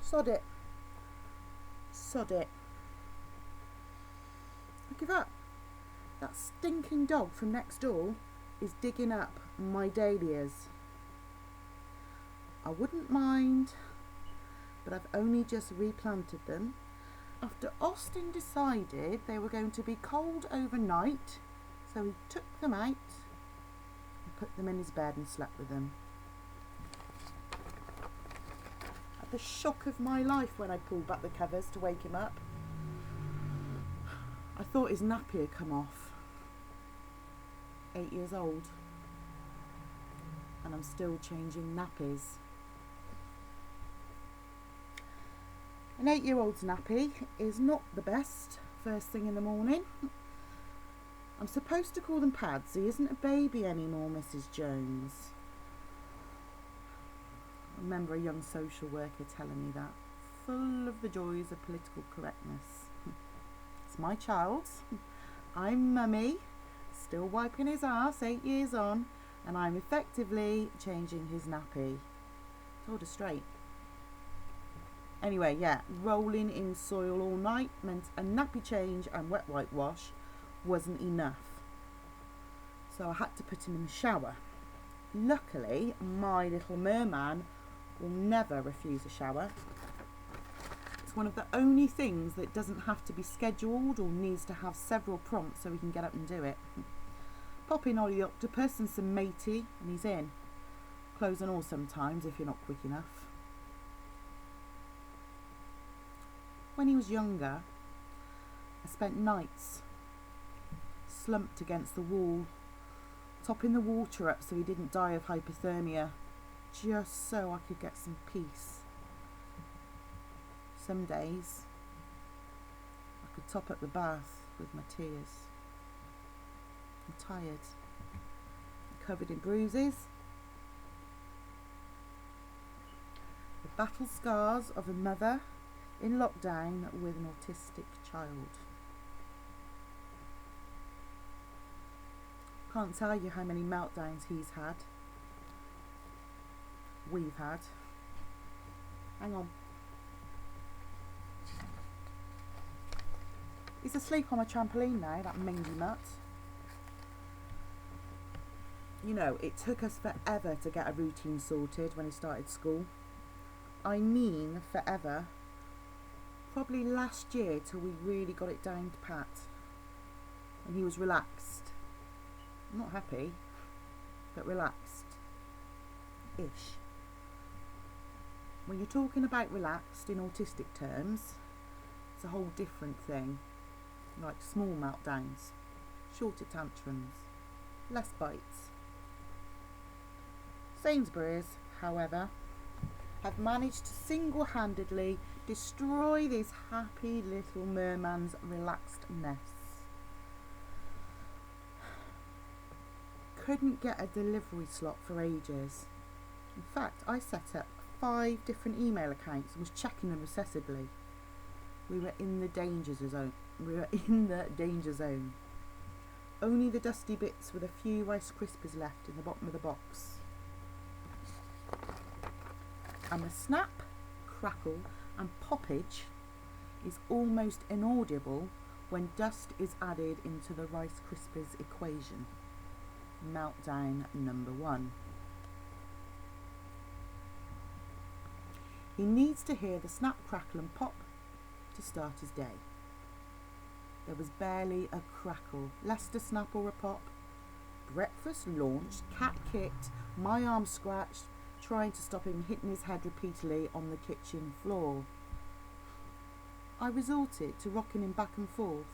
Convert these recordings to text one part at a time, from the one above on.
Sod it. Sod it. I give up. That stinking dog from next door is digging up my dahlias. I wouldn't mind, but I've only just replanted them after Austin decided they were going to be cold overnight, so he took them out and put them in his bed and slept with them. At the shock of my life when I pulled back the covers to wake him up, I thought his nappy had come off. 8 years old, and I'm still changing nappies. An 8-year-old's nappy is not the best first thing in the morning. I'm supposed to call them pads. He isn't a baby anymore, Mrs. Jones. I remember a young social worker telling me that, full of the joys of political correctness. It's my child. I'm mummy, still wiping his ass 8 years on, and I'm effectively changing his nappy. Told her straight. Anyway, yeah, rolling in soil all night meant a nappy change and wet whitewash wasn't enough. So I had to put him in the shower. Luckily, my little merman will never refuse a shower. It's one of the only things that doesn't have to be scheduled or needs to have several prompts so we can get up and do it. Pop in Ollie the Octopus and some matey and he's in. Clothes and all sometimes if you're not quick enough. When he was younger, I spent nights slumped against the wall, topping the water up so he didn't die of hypothermia, just so I could get some peace. Some days, I could top up the bath with my tears. I'm tired, I'm covered in bruises, the battle scars of a mother in lockdown with an autistic child. Can't tell you how many meltdowns he's had. We've had. Hang on. He's asleep on my trampoline now, that mangy mutt. You know, it took us forever to get a routine sorted when he started school. I mean forever. Probably last year till we really got it down to pat. And he was relaxed. Not happy, but relaxed. Ish. When you're talking about relaxed in autistic terms, it's a whole different thing. Like small meltdowns, shorter tantrums, less bites. Sainsbury's, however, have managed to single-handedly destroy this happy little merman's relaxedness. Couldn't get a delivery slot for ages. In fact, I set up 5 different email accounts and was checking them obsessively. We were in the danger zone. Only the dusty bits with a few Rice Krispies left in the bottom of the box. And the snap, crackle and poppage is almost inaudible when dust is added into the Rice Krispies equation. Meltdown number 1. He needs to hear the snap, crackle and pop to start his day. There was barely a crackle, less a snap or a pop. Breakfast launched, cat kicked, my arm scratched, trying to stop him hitting his head repeatedly on the kitchen floor. I resorted to rocking him back and forth,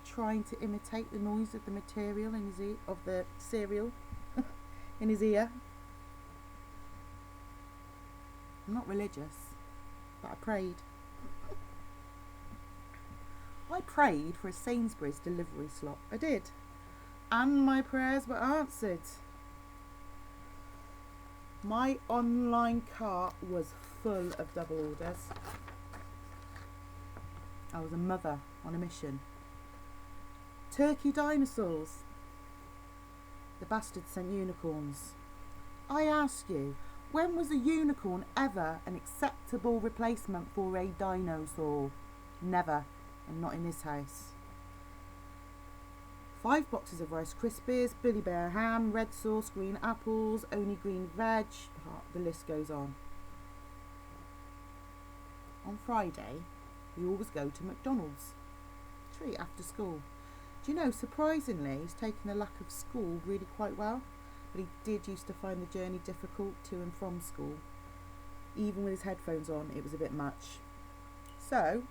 trying to imitate the noise of the material in his of the cereal in his ear. I'm not religious, but I prayed. I prayed for a Sainsbury's delivery slot. I did. And my prayers were answered. My online cart was full of double orders. I was a mother on a mission. Turkey dinosaurs. The bastard sent unicorns. I ask you, When was a unicorn ever an acceptable replacement for a dinosaur? Never, and not in this house. 5 boxes of Rice Krispies, Billy Bear ham, red sauce, green apples, only green veg. The list goes on. On Friday, we always go to McDonald's. Treat after school. Do you know, surprisingly, he's taken the lack of school really quite well, but he did used to find the journey difficult to and from school. Even with his headphones on, it was a bit much. So,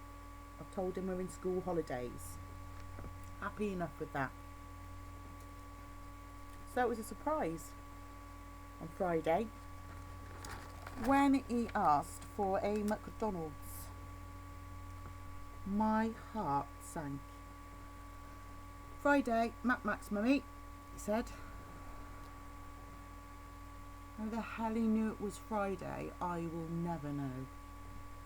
I've told him we're in school holidays. Happy enough with that. So it was a surprise on Friday when he asked for a McDonald's. My heart sank. Friday, Max mummy, he said. How the hell he knew it was Friday, I will never know.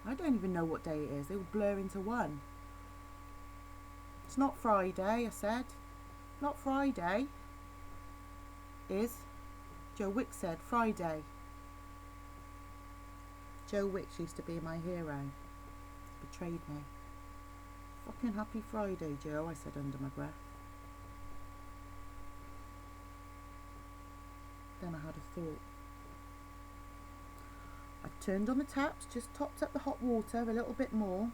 I don't even know what day it is. They will blur into one. It's not Friday, I said. Not Friday. Is. Joe Wicks said Friday. Joe Wicks used to be my hero. Betrayed me. Fucking happy Friday, Joe, I said under my breath. Then I had a thought. I turned on the taps, just topped up the hot water a little bit more,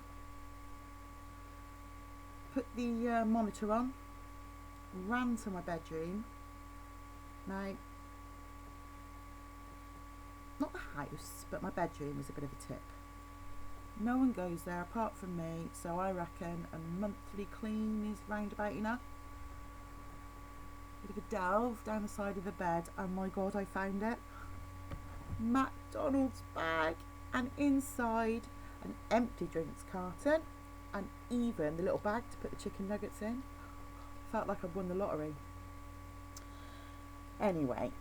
put the monitor on, ran to my bedroom. Now, not the house, but my bedroom is a bit of a tip. No one goes there apart from me, so I reckon a monthly clean is roundabout enough. Bit of a delve down the side of the bed, and my God, I found it. McDonald's bag, and inside an empty drinks carton, and even the little bag to put the chicken nuggets in. Felt like I'd won the lottery. Anyway,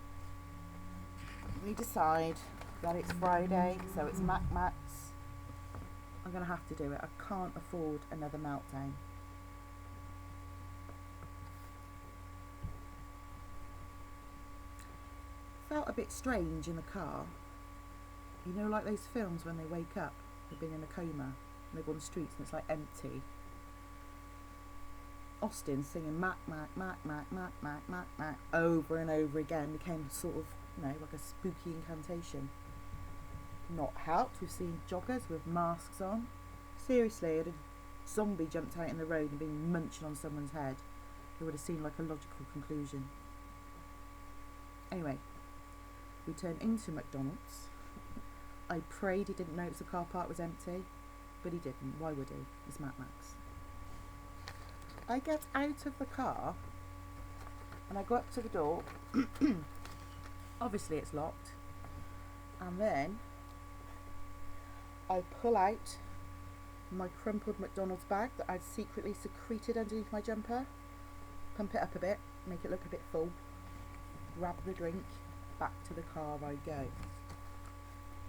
we decide that it's Friday, so it's Mac. I'm going to have to do it. I can't afford another meltdown. Felt a bit strange in the car. You know, like those films when they wake up, they've been in a coma, and they go on the streets and it's like empty. Austin singing Mac over and over again became sort of, you know, like a spooky incantation. Not helped, we've seen joggers with masks on. Seriously, had a zombie jumped out in the road and been munching on someone's head, it would have seemed like a logical conclusion. Anyway, we turned into McDonald's. I prayed he didn't notice the car park was empty, but he didn't. Why would he? It's Max. I get out of the car and I go up to the door. Obviously it's locked. And then I pull out my crumpled McDonald's bag that I'd secretly secreted underneath my jumper, pump it up a bit, make it look a bit full, grab the drink, back to the car I go.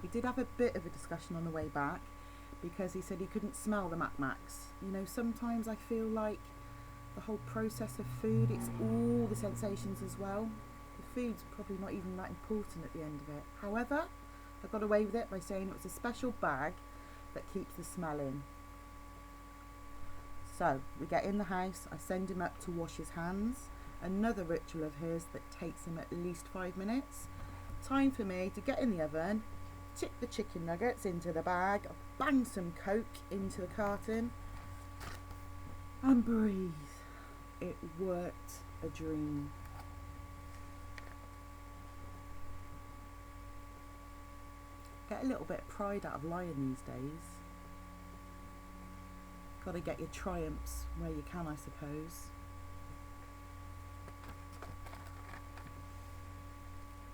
We did have a bit of a discussion on the way back because he said he couldn't smell the Max. You know, sometimes I feel like the whole process of food, it's all the sensations as well. The food's probably not even that important at the end of it. However, I got away with it by saying it was a special bag that keeps the smell in. So we get in the house, I send him up to wash his hands. Another ritual of his that takes him at least 5 minutes. Time for me to get in the oven, chip the chicken nuggets into the bag, bang some Coke into the carton, and breathe. It worked a dream. Get a little bit of pride out of lying these days. Got to get your triumphs where you can, I suppose.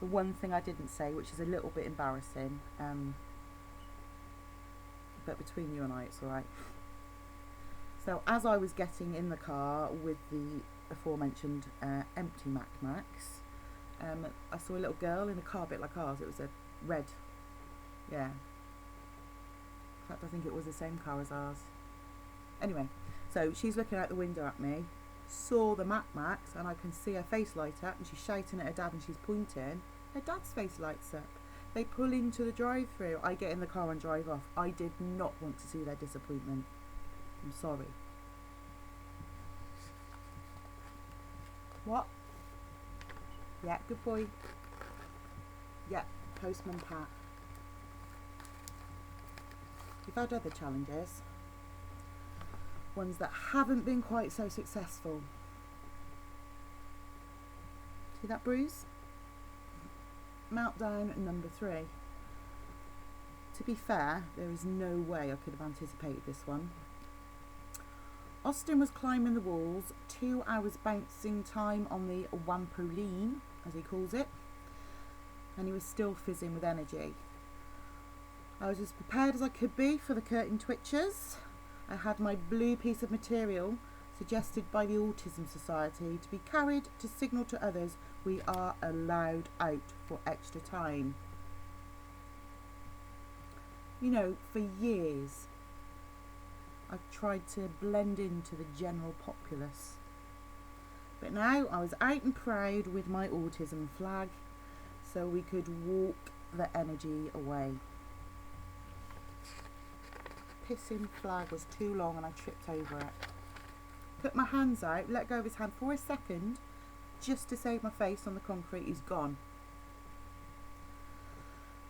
The one thing I didn't say, which is a little bit embarrassing, but between you and I, it's alright. So as I was getting in the car with the aforementioned empty Max, I saw a little girl in a car a bit like ours. It was a red, yeah. In fact, I think it was the same car as ours. Anyway, so she's looking out the window at me, saw the Max, and I can see her face light up, and she's shouting at her dad and she's pointing. Her dad's face lights up. They pull into the drive-through. I get in the car and drive off. I did not want to see their disappointment. I'm sorry. What? Yeah, good boy. Yeah, Postman Pat. We've had other challenges. Ones that haven't been quite so successful. See that bruise? Meltdown number 3. To be fair, there is no way I could have anticipated this one. Austin was climbing the walls, 2 hours bouncing time on the Wampoline, as he calls it, and he was still fizzing with energy. I was as prepared as I could be for the curtain twitchers. I had my blue piece of material suggested by the Autism Society to be carried to signal to others we are allowed out for extra time. You know, for years I've tried to blend into the general populace, but now I was out and proud with my autism flag so we could walk the energy away. Pissing flag was too long and I tripped over it. Put my hands out, let go of his hand for a second just to save my face on the concrete. He's gone.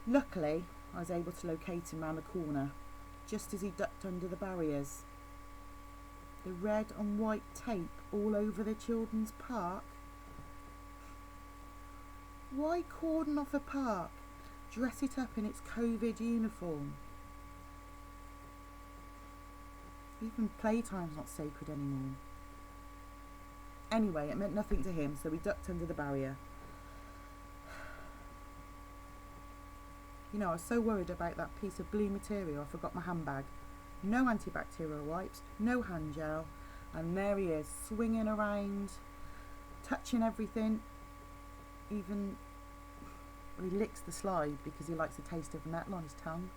Luckily, I was able to locate him round the corner just as he ducked under the barriers. The red and white tape all over the children's park. Why cordon off a park? Dress it up in its COVID uniform. Even playtime's not sacred anymore. Anyway, it meant nothing to him, so we ducked under the barrier. You know, I was so worried about that piece of blue material, I forgot my handbag. No antibacterial wipes, no hand gel, and there he is, swinging around, touching everything. Even, well, he licks the slide because he likes the taste of metal on his tongue.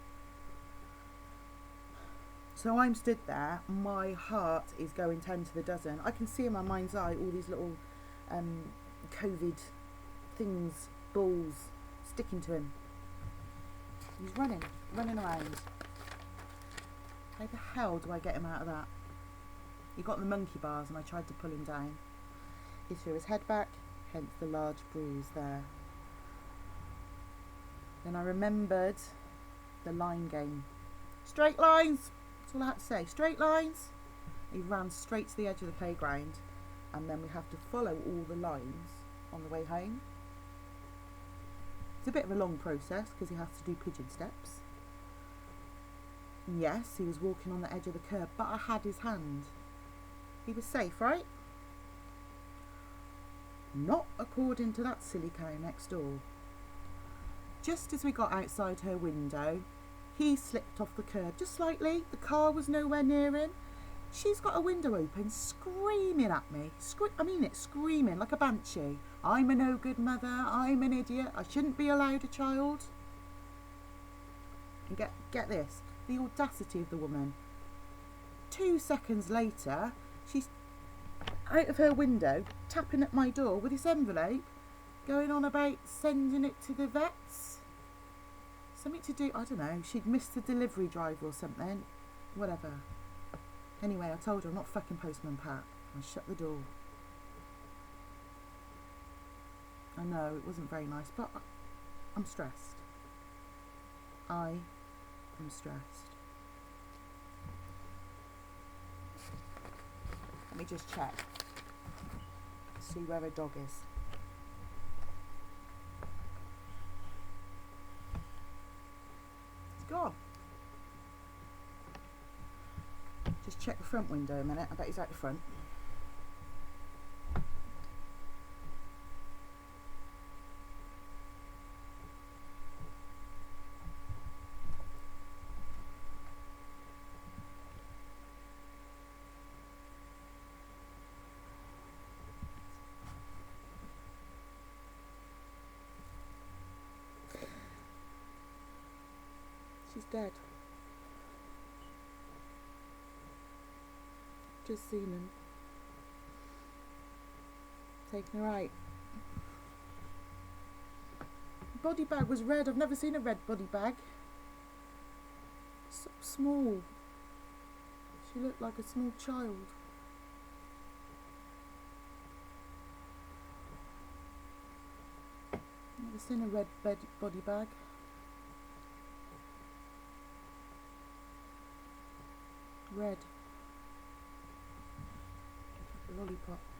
So I'm stood there, my heart is going 10 to the dozen. I can see in my mind's eye all these little COVID things, balls, sticking to him. He's running around. How the hell do I get him out of that? He got the monkey bars and I tried to pull him down. He threw his head back, hence the large bruise there. Then I remembered the line game. Straight lines! That's all I had to say. Straight lines! He ran straight to the edge of the playground and then we have to follow all the lines on the way home. It's a bit of a long process because he has to do pigeon steps. And yes, he was walking on the edge of the curb, but I had his hand. He was safe, right? Not according to that silly cow next door. Just as we got outside her window, he slipped off the curb just slightly. The car was nowhere near him. She's got a window open, screaming at me. Screaming like a banshee. I'm a no good mother. I'm an idiot. I shouldn't be allowed a child. And get this, the audacity of the woman. 2 seconds later, she's out of her window, tapping at my door with this envelope, going on about sending it to the vets. Something to do, I don't know, she'd missed the delivery driver or something. Whatever. Anyway, I told her I'm not fucking Postman Pat. I shut the door. I know, it wasn't very nice, but I'm stressed. I am stressed. Let me just check. See where a dog is. It's gone. Just check the front window a minute. I bet he's out the front. She's dead. Just seen him. Taking her out. body bag was red. I've never seen a red body bag. So small. She looked like a small child. Never seen a red body bag. Red. Lollipop.